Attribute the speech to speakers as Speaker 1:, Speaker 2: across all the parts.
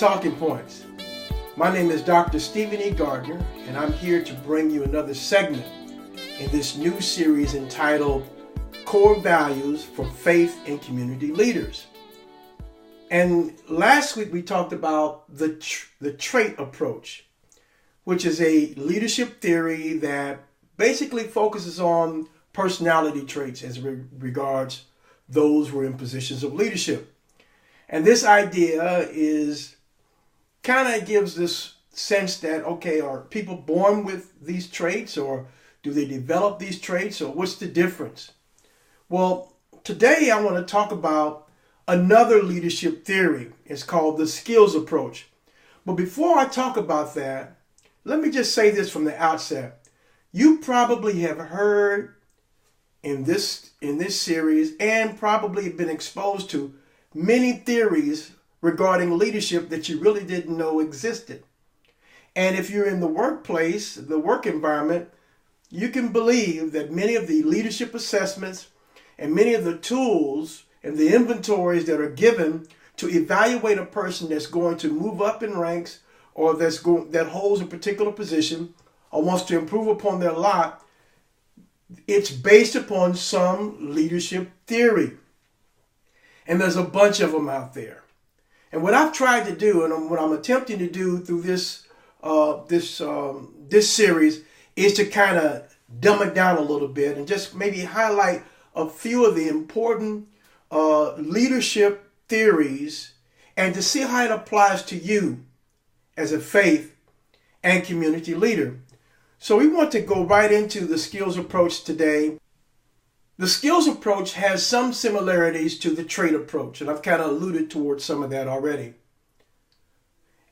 Speaker 1: Talking Points. My name is Dr. Stephen E. Gardner, and I'm here to bring you another segment in this new series entitled Core Values for Faith and Community Leaders. And last week we talked about the trait approach, which is a leadership theory that basically focuses on personality traits as regards those who are in positions of leadership. And this idea kind of gives this sense that, okay, are people born with these traits, or do they develop these traits, or what's the difference? Well, today I want to talk about another leadership theory. It's called the skills approach. But before I talk about that, let me just say this from the outset. You probably have heard in this series and probably been exposed to many theories regarding leadership that you really didn't know existed. And if you're in the workplace, the work environment, you can believe that many of the leadership assessments and many of the tools and the inventories that are given to evaluate a person that's going to move up in ranks or that holds a particular position or wants to improve upon their lot, it's based upon some leadership theory. And there's a bunch of them out there. And what I've tried to do, and what I'm attempting to do through this series, is to kind of dumb it down a little bit and just maybe highlight a few of the important leadership theories and to see how it applies to you as a faith and community leader. So we want to go right into the skills approach today. The skills approach has some similarities to the trait approach, and I've kind of alluded towards some of that already.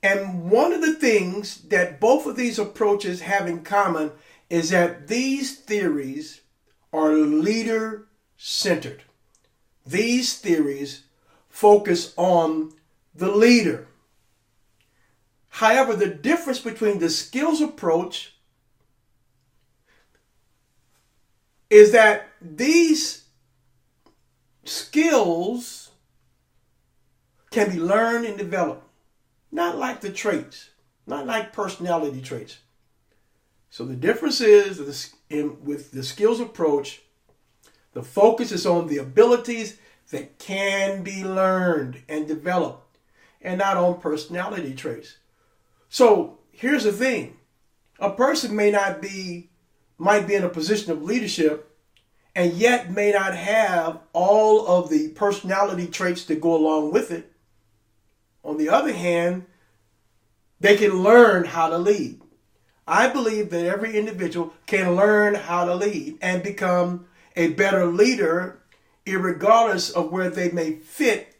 Speaker 1: And one of the things that both of these approaches have in common is that these theories are leader-centered. These theories focus on the leader. However, the difference between the skills approach is that these skills can be learned and developed, not like the traits, not like personality traits. So the difference is with the skills approach, the focus is on the abilities that can be learned and developed, and not on personality traits. So here's the thing. A person might be in a position of leadership and yet may not have all of the personality traits that go along with it. On the other hand, they can learn how to lead. I believe that every individual can learn how to lead and become a better leader, irregardless of where they may fit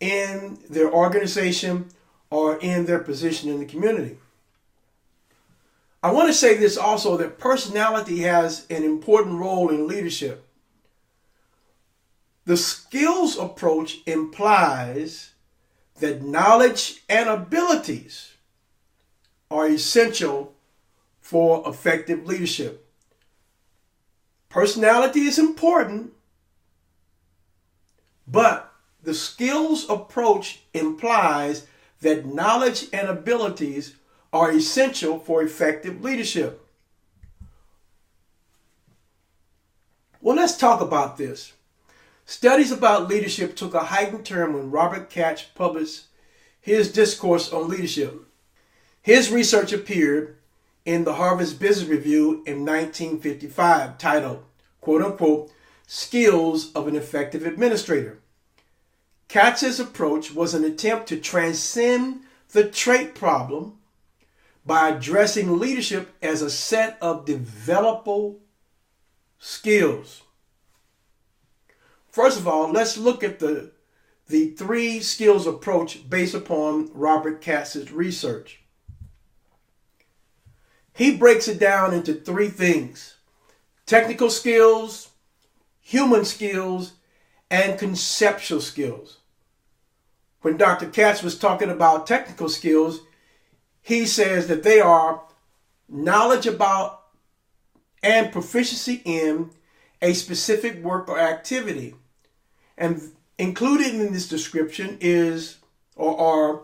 Speaker 1: in their organization or in their position in the community. I want to say this also, that personality has an important role in leadership. The skills approach implies that knowledge and abilities are essential for effective leadership. Personality is important, but the skills approach implies that knowledge and abilities are essential for effective leadership. Well, let's talk about this. Studies about leadership took a heightened turn when Robert Katz published his discourse on leadership. His research appeared in the Harvard Business Review in 1955, titled, quote unquote, Skills of an Effective Administrator. Katz's approach was an attempt to transcend the trait problem by addressing leadership as a set of developable skills. First of all, let's look at the three skills approach based upon Robert Katz's research. He breaks it down into three things: technical skills, human skills, and conceptual skills. When Dr. Katz was talking about technical skills, he says that they are knowledge about and proficiency in a specific work or activity. And included in this description are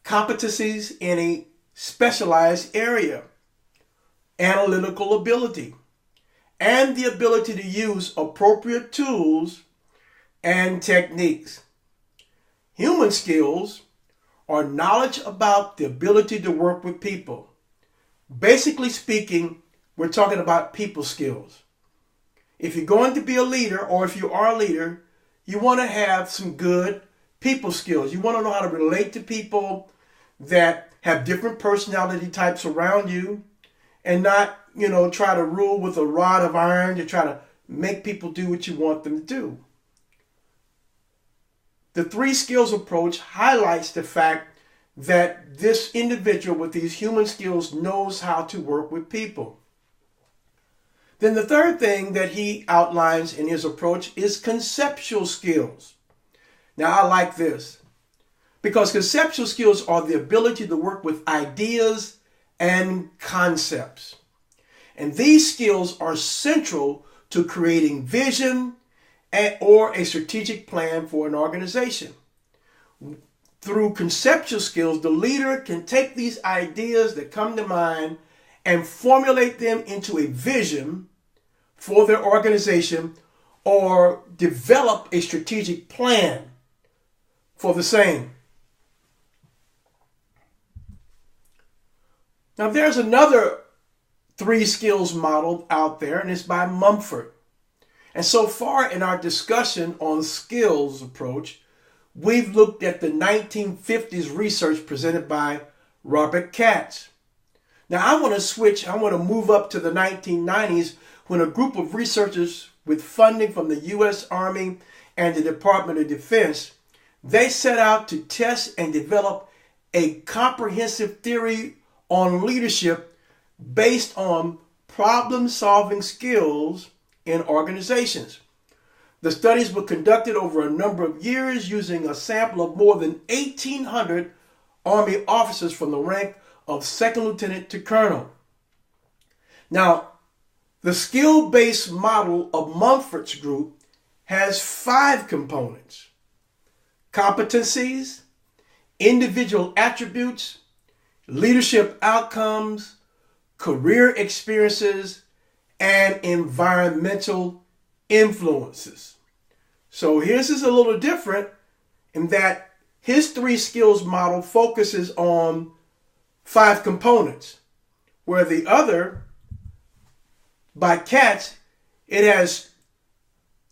Speaker 1: competencies in a specialized area, analytical ability, and the ability to use appropriate tools and techniques. Human skills are knowledge about the ability to work with people. Basically speaking, we're talking about people skills. If you're going to be a leader, or if you are a leader, you want to have some good people skills. You want to know how to relate to people that have different personality types around you, and not, try to rule with a rod of iron to try to make people do what you want them to do. The 3 skills approach highlights the fact that this individual with these human skills knows how to work with people. Then the third thing that he outlines in his approach is conceptual skills. Now I like this, because conceptual skills are the ability to work with ideas and concepts. And these skills are central to creating vision or a strategic plan for an organization. Through conceptual skills, the leader can take these ideas that come to mind and formulate them into a vision for their organization, or develop a strategic plan for the same. Now there's another 3 skills model out there, and it's by Mumford. And so far in our discussion on skills approach, we've looked at the 1950s research presented by Robert Katz. Now I want to move up to the 1990s, when a group of researchers with funding from the U.S. Army and the Department of Defense, they set out to test and develop a comprehensive theory on leadership based on problem-solving skills in organizations. The studies were conducted over a number of years using a sample of more than 1,800 Army officers from the rank of second lieutenant to colonel. Now, the skill-based model of Mumford's group has 5 components: competencies, individual attributes, leadership outcomes, career experiences, and environmental influences. So his is a little different in that his 3 skills model focuses on 5 components, where the other, by Katz, it has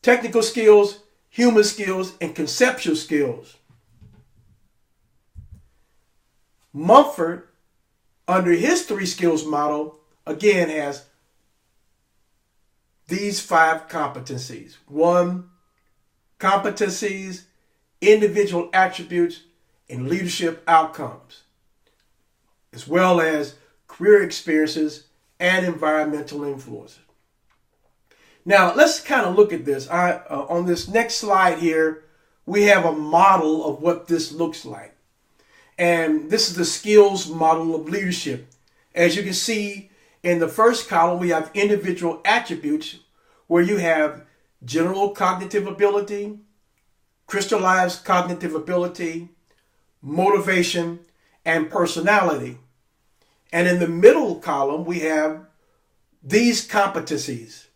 Speaker 1: technical skills, human skills, and conceptual skills. Mumford, under his 3 skills model, again has these 5 competencies. 1, competencies, individual attributes, and leadership outcomes, as well as career experiences and environmental influences. Now, let's kind of look at this. On this next slide here, we have a model of what this looks like. And this is the skills model of leadership. As you can see, in the first column, we have individual attributes, where you have general cognitive ability, crystallized cognitive ability, motivation, and personality. And in the middle column, we have these competencies: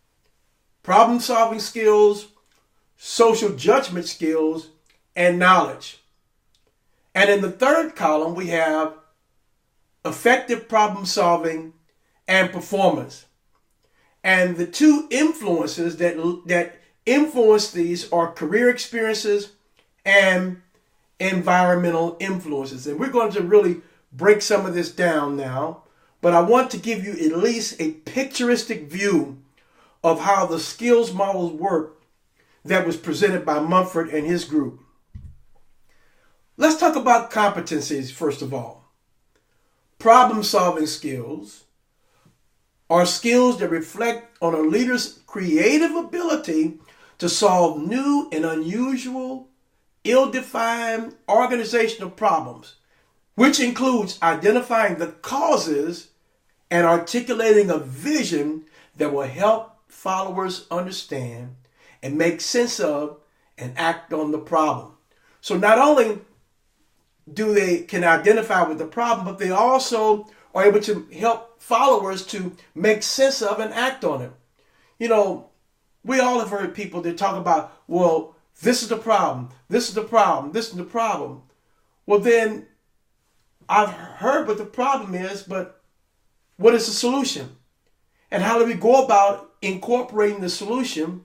Speaker 1: problem-solving skills, social judgment skills, and knowledge. And in the third column, we have effective problem-solving and performance. And the 2 influences that influence these are career experiences and environmental influences. And we're going to really break some of this down now, but I want to give you at least a picturesque view of how the skills models work that was presented by Mumford and his group. Let's talk about competencies first of all. Problem-solving skills are skills that reflect on a leader's creative ability to solve new and unusual, ill-defined organizational problems, which includes identifying the causes and articulating a vision that will help followers understand and make sense of and act on the problem. So not only they can identify with the problem, but they also are able to help followers to make sense of and act on it. You know, we all have heard people that talk about, well, this is the problem, this is the problem, this is the problem. Well, then I've heard what the problem is, but what is the solution? And how do we go about incorporating the solution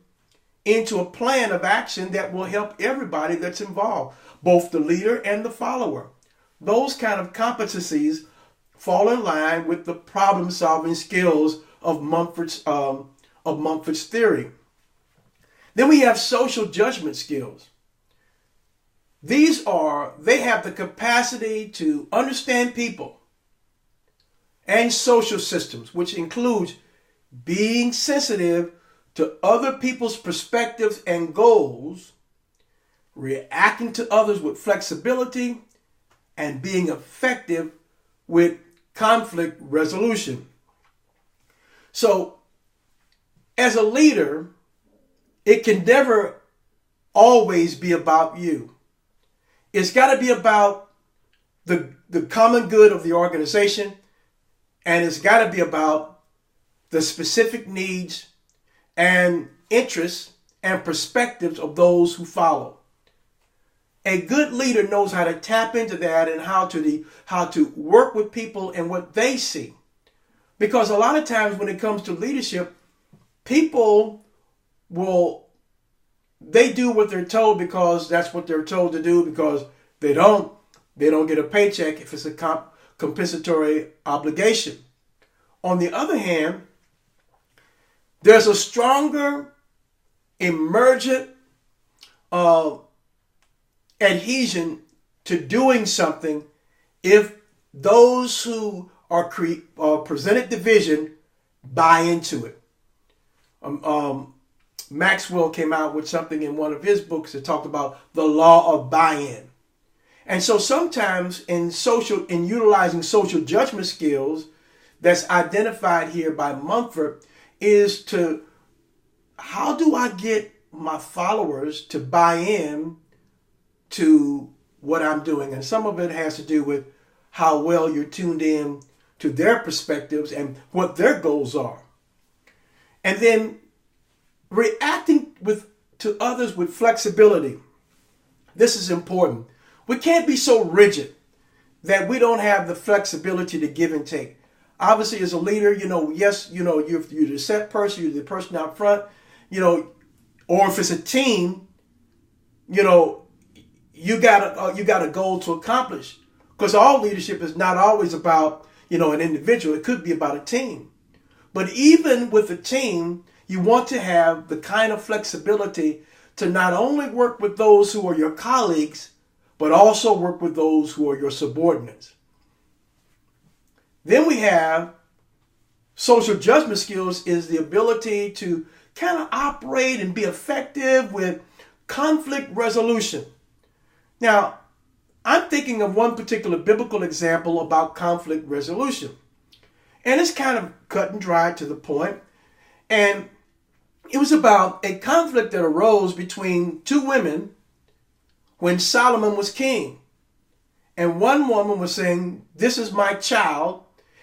Speaker 1: into a plan of action that will help everybody that's involved, both the leader and the follower? Those kind of competencies fall in line with the problem-solving skills of Mumford's theory. Then we have social judgment skills. They have the capacity to understand people and social systems, which includes being sensitive to other people's perspectives and goals, reacting to others with flexibility, and being effective with conflict resolution. So, as a leader, it can never always be about you. It's got to be about the common good of the organization, and it's got to be about the specific needs and interests and perspectives of those who follow. A good leader knows how to tap into that and how to work with people and what they see. Because a lot of times when it comes to leadership, people they do what they're told because that's what they're told to do, because they don't get a paycheck if it's a compensatory obligation. On the other hand, there's a stronger emergent adhesion to doing something if those who are presented the vision buy into it. Maxwell came out with something in one of his books that talked about the law of buy-in. And so sometimes in utilizing social judgment skills that's identified here by Mumford is to, how do I get my followers to buy in to what I'm doing? And some of it has to do with how well you're tuned in to their perspectives and what their goals are. And then reacting to others with flexibility. This is important. We can't be so rigid that we don't have the flexibility to give and take. Obviously, as a leader, yes, you're the set person, you're the person out front, or if it's a team, you got a goal to accomplish. Because all leadership is not always about, an individual. It could be about a team. But even with a team, you want to have the kind of flexibility to not only work with those who are your colleagues, but also work with those who are your subordinates. Then we have social judgment skills is the ability to kind of operate and be effective with conflict resolution. Now, I'm thinking of one particular biblical example about conflict resolution. And it's kind of cut and dry to the point. And it was about a conflict that arose between two women when Solomon was king. And one woman was saying, "This is my child."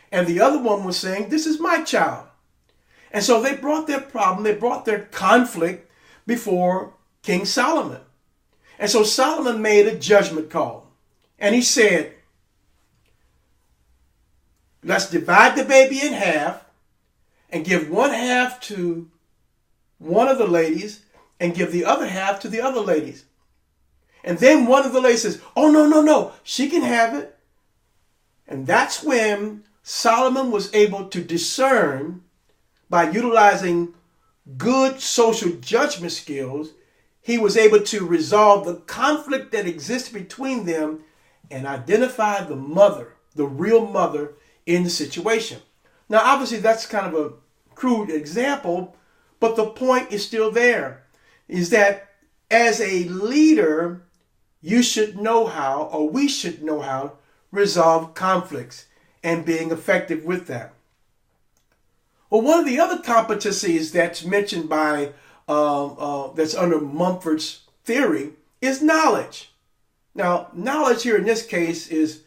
Speaker 1: And the other one was saying, "This is my child." And so they brought their problem, they brought their conflict before King Solomon. And so Solomon made a judgment call. And he said, let's divide the baby in half and give one half to one of the ladies and give the other half to the other ladies. And then one of the ladies says, "Oh, no, she can have it." And that's when Solomon was able to discern, by utilizing good social judgment skills, he was able to resolve the conflict that existed between them and identify the mother, the real mother in the situation. Now, obviously, that's kind of a crude example, but the point is still there, is that as a leader, you should know how, or we should know how, to resolve conflicts and being effective with that. Well, one of the other competencies that's mentioned by, that's under Mumford's theory is knowledge. Now, knowledge here in this case is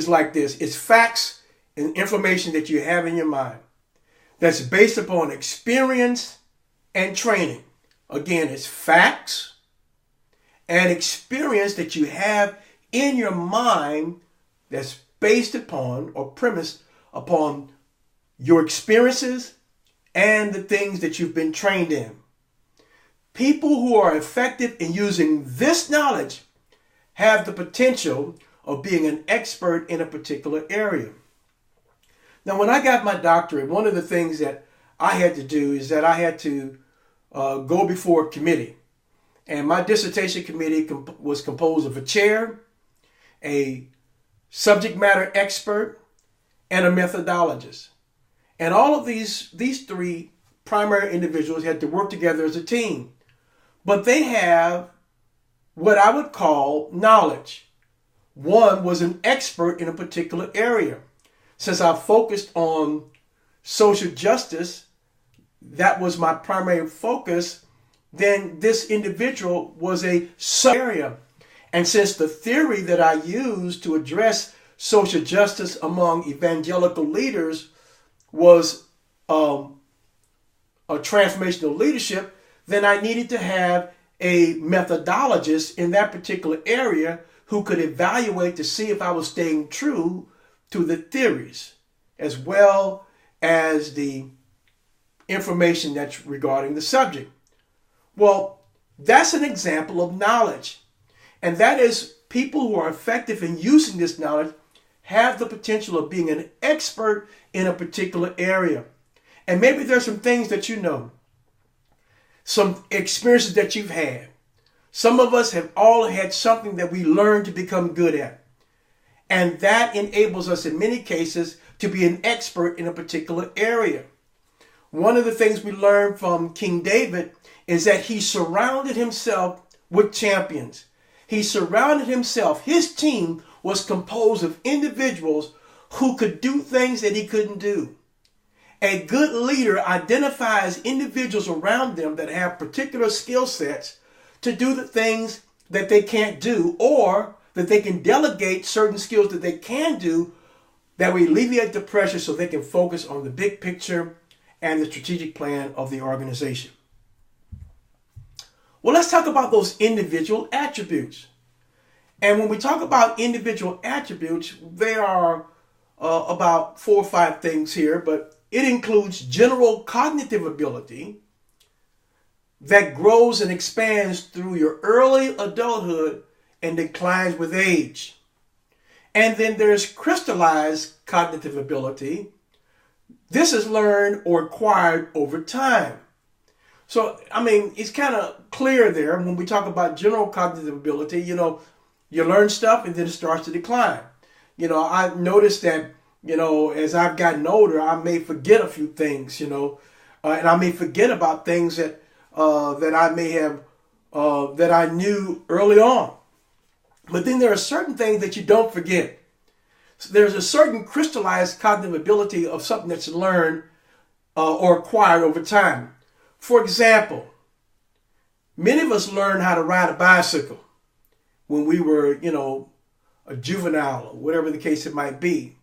Speaker 1: like this. It's facts and information that you have in your mind that's based upon experience and training. Again, it's facts and experience that you have in your mind that's based upon or premised upon your experiences and the things that you've been trained in. People who are effective in using this knowledge have the potential of being an expert in a particular area. Now, when I got my doctorate, one of the things that I had to do is that I had to go before a committee. And my dissertation committee was composed of a chair, a subject matter expert, and a methodologist. And all of these three primary individuals had to work together as a team. But they have what I would call knowledge. One was an expert in a particular area. Since I focused on social justice, that was my primary focus, then this individual was a sub-area. And since the theory that I used to address social justice among evangelical leaders was a transformational leadership, then I needed to have a methodologist in that particular area who could evaluate to see if I was staying true to the theories as well as the information that's regarding the subject. Well, that's an example of knowledge. And that is people who are effective in using this knowledge have the potential of being an expert in a particular area. And maybe there's some things that you know, some experiences that you've had. Some of us have all had something that we learned to become good at. And that enables us in many cases to be an expert in a particular area. One of the things we learned from King David is that he surrounded himself with champions. He surrounded himself. His team was composed of individuals who could do things that he couldn't do. A good leader identifies individuals around them that have particular skill sets to do the things that they can't do, or that they can delegate certain skills that they can do that will alleviate the pressure so they can focus on the big picture and the strategic plan of the organization. Well, let's talk about those individual attributes. And when we talk about individual attributes, there are about 4 or 5 things here, but it includes general cognitive ability that grows and expands through your early adulthood and declines with age. And then there's crystallized cognitive ability. This is learned or acquired over time. So, it's kind of clear there when we talk about general cognitive ability. You learn stuff and then it starts to decline. I've noticed that, as I've gotten older, I may forget a few things, and I may forget about things that I may have, that I knew early on. But then there are certain things that you don't forget. So there's a certain crystallized cognitive ability of something that's learned or acquired over time. For example, many of us learned how to ride a bicycle when we were, a juvenile or whatever the case it might be.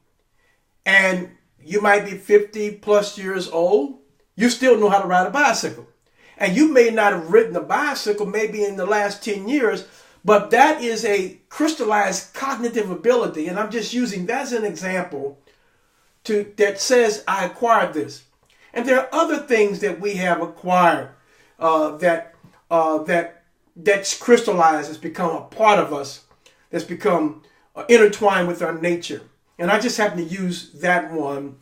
Speaker 1: And you might be 50 plus years old. You still know how to ride a bicycle. And you may not have ridden a bicycle maybe in the last 10 years, but that is a crystallized cognitive ability. And I'm just using that as an example that says I acquired this. And there are other things that we have acquired that's crystallized, has become a part of us, that's become intertwined with our nature. And I just happen to use that one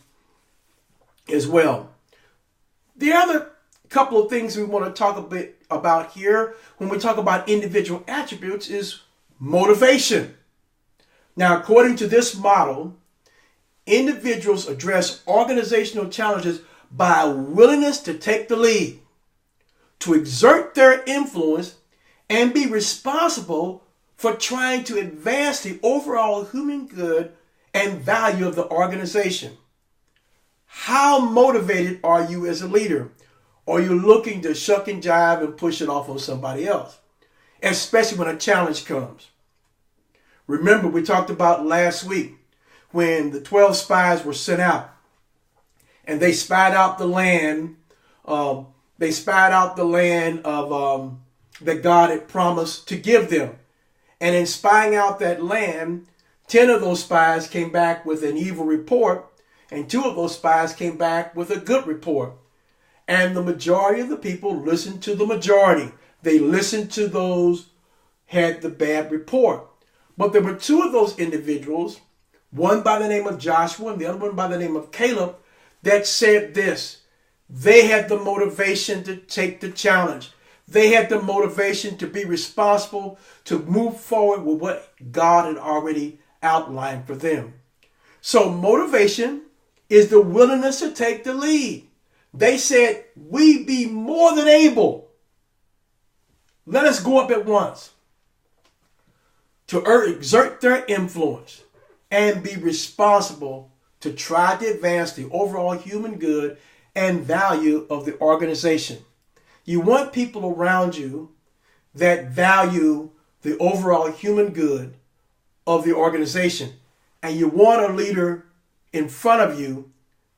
Speaker 1: as well. The other couple of things we want to talk a bit about here when we talk about individual attributes is motivation. Now, according to this model, individuals address organizational challenges by a willingness to take the lead, to exert their influence, and be responsible for trying to advance the overall human good and value of the organization. How motivated are you as a leader? Or are you looking to shuck and jive and push it off on somebody else, especially when a challenge comes? Remember, we talked about last week when the 12 spies were sent out and they spied out the land. They spied out the land of that God had promised to give them. And in spying out that land, 10 of those spies came back with an evil report, and 2 of those spies came back with a good report. And the majority of the people listened to the majority. They listened to those had the bad report. But there were 2 of those individuals, one by the name of Joshua and the other one by the name of Caleb, that said this. They had the motivation to take the challenge. They had the motivation to be responsible, to move forward with what God had already outlined for them. So motivation is the willingness to take the lead. They said, we be more than able. Let us go up at once to exert their influence and be responsible to try to advance the overall human good and value of the organization. You want people around you that value the overall human good of the organization. And you want a leader in front of you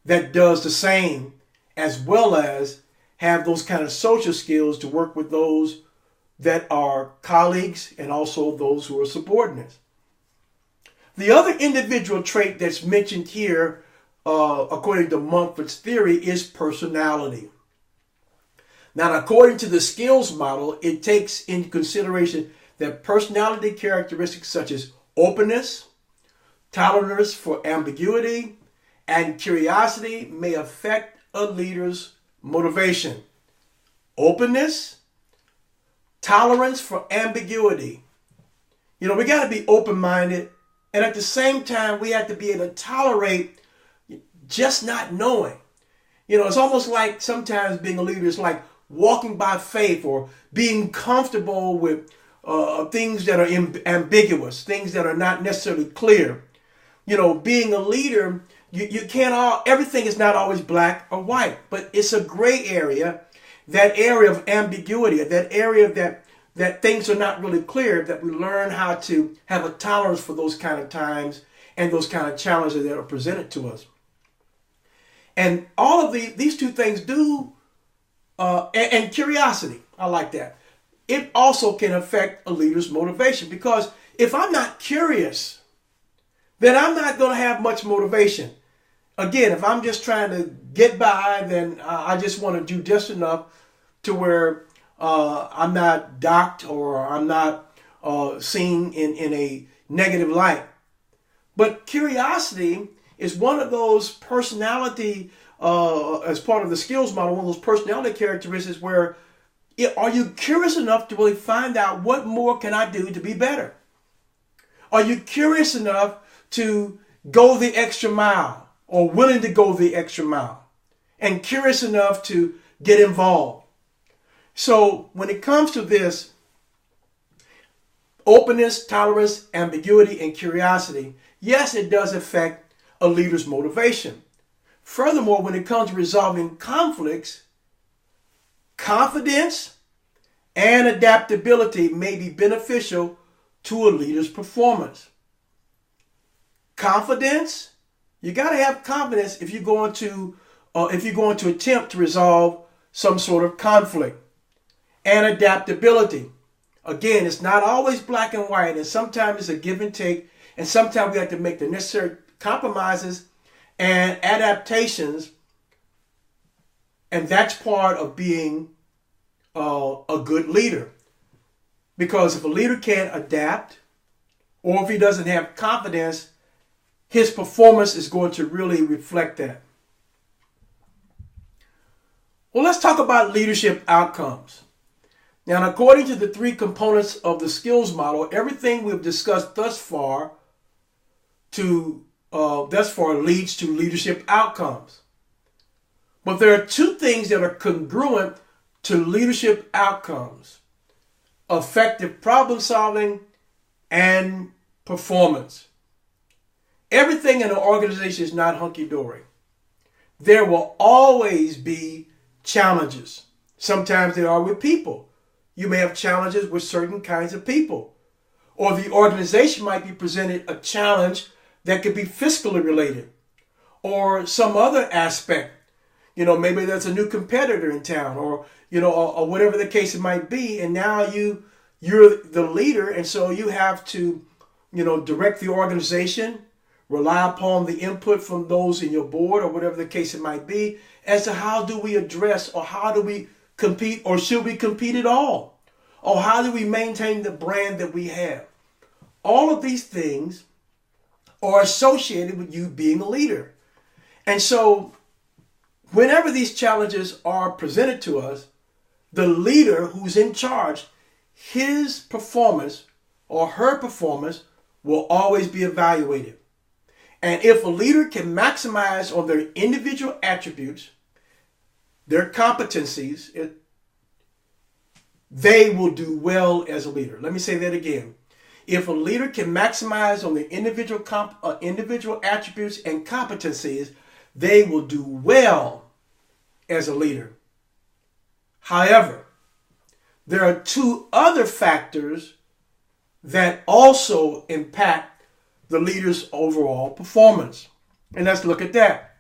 Speaker 1: that does the same, as well as have those kind of social skills to work with those that are colleagues and also those who are subordinates. The other individual trait that's mentioned here, according to Mumford's theory, is personality. Now, according to the skills model, it takes into consideration that personality characteristics such as openness, tolerance for ambiguity, and curiosity may affect a leader's motivation. Openness, tolerance for ambiguity. You know, we got to be open-minded, and at the same time, we have to be able to tolerate just not knowing. You know, it's almost like sometimes being a leader is like walking by faith or being comfortable with things that are ambiguous, things that are not necessarily clear. You know, being a leader, you can't everything is not always black or white, but it's a gray area, that area of ambiguity, that area that things are not really clear, that we learn how to have a tolerance for those kind of times and those kind of challenges that are presented to us. And all of these 2 things do, and curiosity, I like that. It also can affect a leader's motivation, because if I'm not curious, then I'm not going to have much motivation. Again, if I'm just trying to get by, then I just want to do just enough to where I'm not docked or I'm not seen in a negative light. But curiosity is one of those personality, as part of the skills model, one of those personality characteristics where are you curious enough to really find out what more can I do to be better? Are you curious enough to go the extra mile or willing to go the extra mile and curious enough to get involved? So when it comes to this, openness, tolerance, ambiguity, and curiosity, yes, it does affect a leader's motivation. Furthermore, when it comes to resolving conflicts, confidence and adaptability may be beneficial to a leader's performance. Confidence, you got to have confidence if you're going to attempt to resolve some sort of conflict. And adaptability. Again, it's not always black and white, and sometimes it's a give and take, and sometimes we have to make the necessary compromises and adaptations, and that's part of being a good leader. Because if a leader can't adapt, or if he doesn't have confidence, his performance is going to really reflect that. Well, let's talk about leadership outcomes. Now, according to the 3 components of the skills model, everything we've discussed thus far leads to leadership outcomes. But there are 2 things that are congruent to leadership outcomes: effective problem solving and performance. Everything in an organization is not hunky-dory. There will always be challenges. Sometimes there are with people. You may have challenges with certain kinds of people. Or the organization might be presented a challenge that could be fiscally related or some other aspect. Maybe there's a new competitor in town or whatever the case it might be. And now you're the leader. And so you have to, direct the organization, rely upon the input from those in your board or whatever the case it might be as to how do we address or how do we compete or should we compete at all? Or how do we maintain the brand that we have? All of these things are associated with you being a leader. And so whenever these challenges are presented to us, the leader who's in charge, his performance or her performance will always be evaluated. And if a leader can maximize on their individual attributes, their competencies, they will do well as a leader. Let me say that again. If a leader can maximize on the individual attributes and competencies, they will do well as a leader. However, there are two other factors that also impact the leader's overall performance. And let's look at that.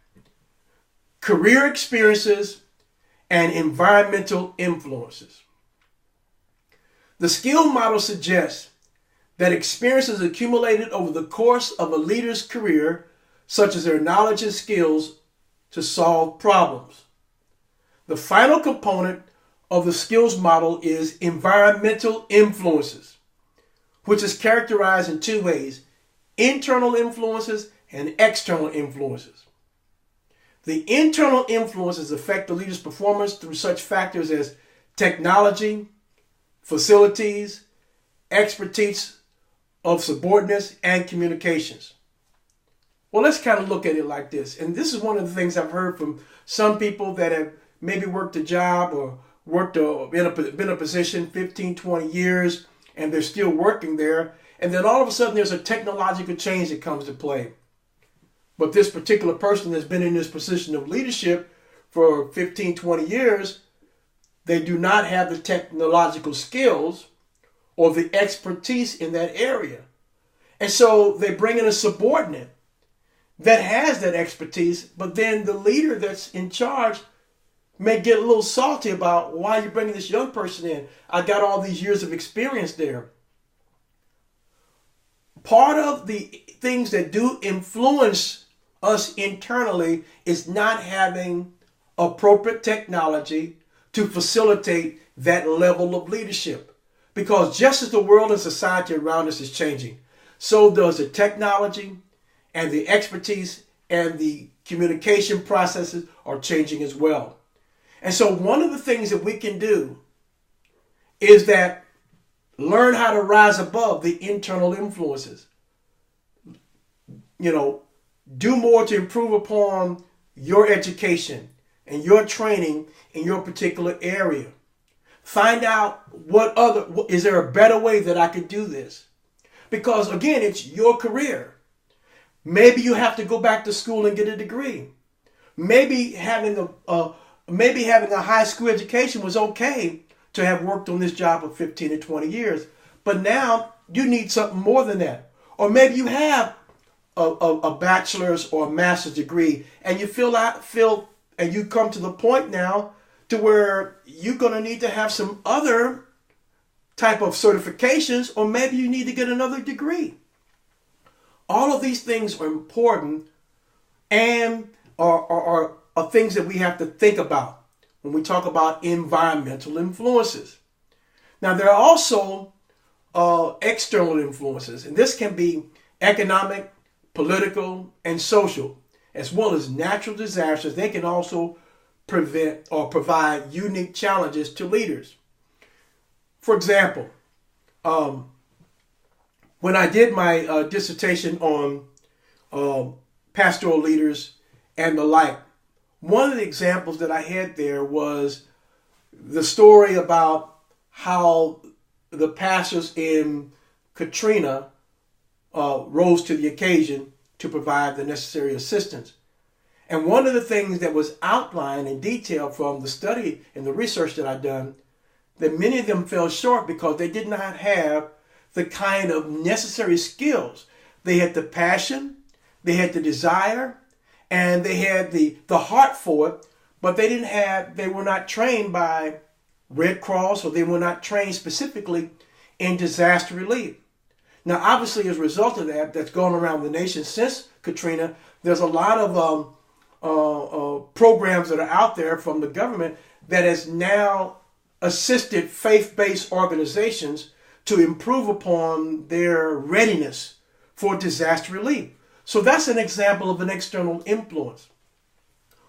Speaker 1: Career experiences and environmental influences. The skill model suggests that experiences accumulated over the course of a leader's career, such as their knowledge and skills to solve problems. The final component of the skills model is environmental influences, which is characterized in two ways: internal influences and external influences. The internal influences affect the leader's performance through such factors as technology, facilities, expertise of subordinates, and communications. Well, let's kind of look at it like this. And this is one of the things I've heard from some people that have maybe worked a job or been in a position 15, 20 years, and they're still working there. And then all of a sudden there's a technological change that comes to play. But this particular person that's been in this position of leadership for 15, 20 years, they do not have the technological skills or the expertise in that area. And so they bring in a subordinate that has that expertise, but then the leader that's in charge may get a little salty about why you're bringing this young person in. I got all these years of experience there. Part of the things that do influence us internally is not having appropriate technology to facilitate that level of leadership. Because just as the world and society around us is changing, so does the technology and the expertise and the communication processes are changing as well. And so one of the things that we can do is that learn how to rise above the internal influences. Do more to improve upon your education and your training in your particular area. Find out is there a better way that I could do this? Because again, it's your career. Maybe you have to go back to school and get a degree. Maybe having a high school education was okay to have worked on this job for 15 to 20 years. But now you need something more than that. Or maybe you have a bachelor's or a master's degree and you and you come to the point now to where you're going to need to have some other type of certifications, or maybe you need to get another degree. All of these things are important and are things that we have to think about when we talk about environmental influences. Now, there are also external influences, and this can be economic, political, and social, as well as natural disasters. They can also prevent or provide unique challenges to leaders. For example, when I did my dissertation on pastoral leaders and the like, one of the examples that I had there was the story about how the pastors in Katrina rose to the occasion to provide the necessary assistance. And one of the things that was outlined in detail from the study and the research that I'd done, that many of them fell short because they did not have the kind of necessary skills. They had the passion, they had the desire, and they had the heart for it, but they were not trained by Red Cross, or they were not trained specifically in disaster relief. Now, obviously, as a result of that's gone around the nation since Katrina, there's a lot of programs that are out there from the government that has now assisted faith-based organizations to improve upon their readiness for disaster relief. So that's an example of an external influence.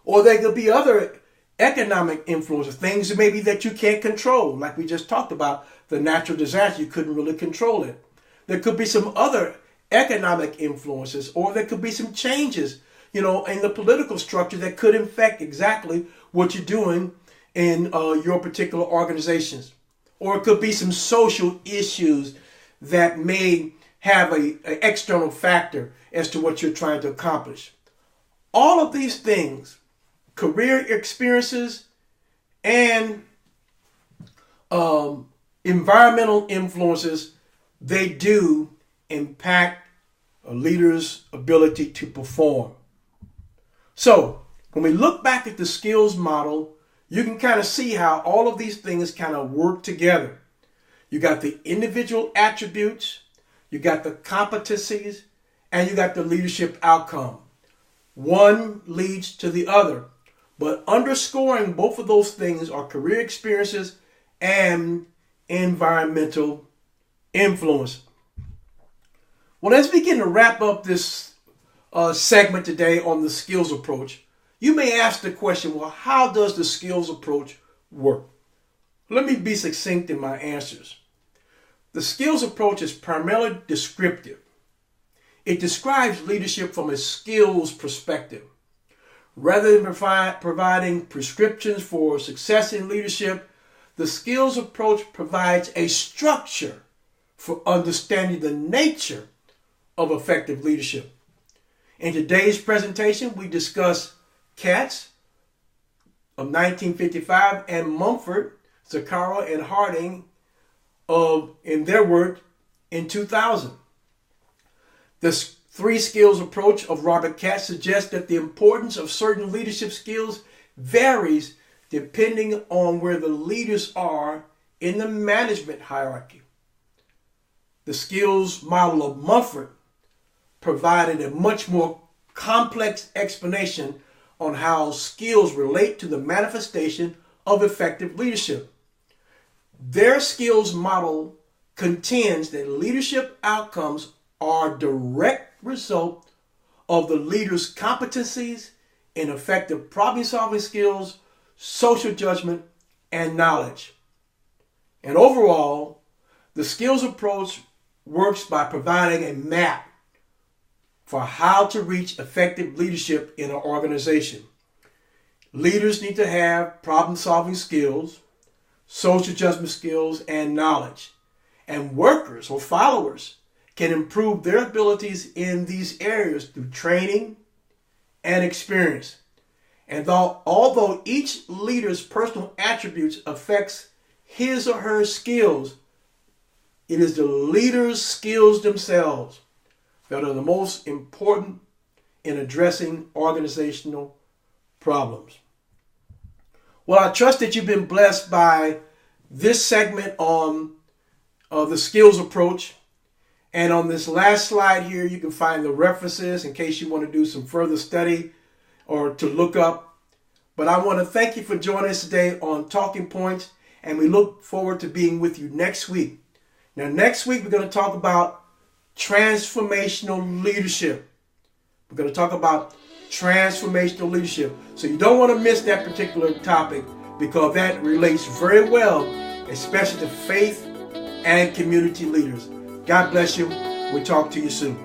Speaker 1: Or there could be other economic influences, things maybe that you can't control, like we just talked about, the natural disaster, you couldn't really control it. There could be some other economic influences, or there could be some changes, in the political structure that could affect exactly what you're doing in your particular organizations. Or it could be some social issues that may have an external factor as to what you're trying to accomplish. All of these things, career experiences and environmental influences, they do impact a leader's ability to perform. So when we look back at the skills model, you can kind of see how all of these things kind of work together. You got the individual attributes, you got the competencies, and you got the leadership outcome. One leads to the other, but underscoring both of those things are career experiences and environmental influence. Well, let's begin to wrap up this segment today on the skills approach. You may ask the question, well, how does the skills approach work? Let me be succinct in my answers. The skills approach is primarily descriptive. It describes leadership from a skills perspective. Rather than providing prescriptions for success in leadership, the skills approach provides a structure for understanding the nature of effective leadership. In today's presentation, we discuss Katz of 1955 and Mumford, Zakara, and Harding in their work in 2000. This 3 skills approach of Robert Katz suggests that the importance of certain leadership skills varies depending on where the leaders are in the management hierarchy. The skills model of Mumford provided a much more complex explanation on how skills relate to the manifestation of effective leadership. Their skills model contends that leadership outcomes are a direct result of the leader's competencies in effective problem-solving skills, social judgment, and knowledge. And overall, the skills approach works by providing a map for how to reach effective leadership in an organization. Leaders need to have problem-solving skills, social judgment skills, and knowledge. And workers or followers can improve their abilities in these areas through training and experience. And although each leader's personal attributes affects his or her skills, it is the leader's skills themselves that are the most important in addressing organizational problems. Well, I trust that you've been blessed by this segment on the skills approach. And on this last slide here, you can find the references in case you want to do some further study or to look up. But I want to thank you for joining us today on Talking Points, and we look forward to being with you next week. Now, next week, we're going to talk about transformational leadership. We're going to talk about transformational leadership. So you don't want to miss that particular topic because that relates very well, especially to faith and community leaders. God bless you. We'll talk to you soon.